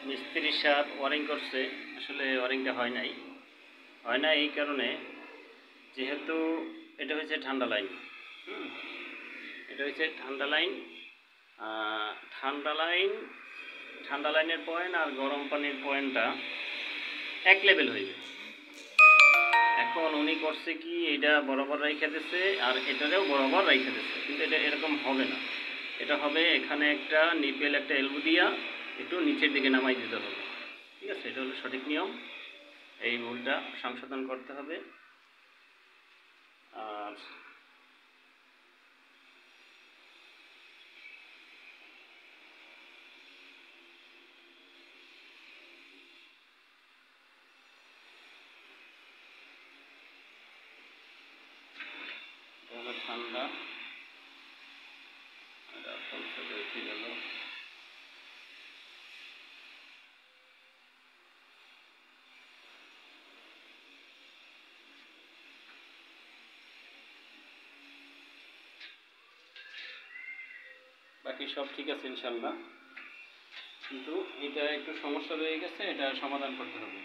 মিস্ত্রির সাথ ওয়ারিং করছে, আসলে ওয়ারিংটা হয় না এই কারণে, যেহেতু এটা হচ্ছে ঠান্ডা লাইন। এটা হচ্ছে ঠান্ডা লাইন। ঠান্ডা লাইন ঠান্ডা লাইনের পয়েন্ট আর গরম পানির পয়েন্টটা এক লেভেল হইবে। এখন উনি করছে কি, এটা বরাবর রাইখা দিচ্ছে আর এটারেও বরাবর রাইখা দিচ্ছে, কিন্তু এটা এরকম হবে না। এটা হবে এখানে একটা নিপেল, একটা এলবো দিয়া একটু নিচের দিকে নামাই দিতে হবে। ঠিক আছে, এটা হলো সঠিক নিয়ম। এই ভুলটা সংশোধন করতে হবে। আর এটা হলো ঠান্ডা, এটা উঠে গেল। বাকি সব ঠিক আছে ইনশাল্লাহ, কিন্তু এটা একটু সমস্যা রয়ে গেছে, এটা সমাধান করতে হবে।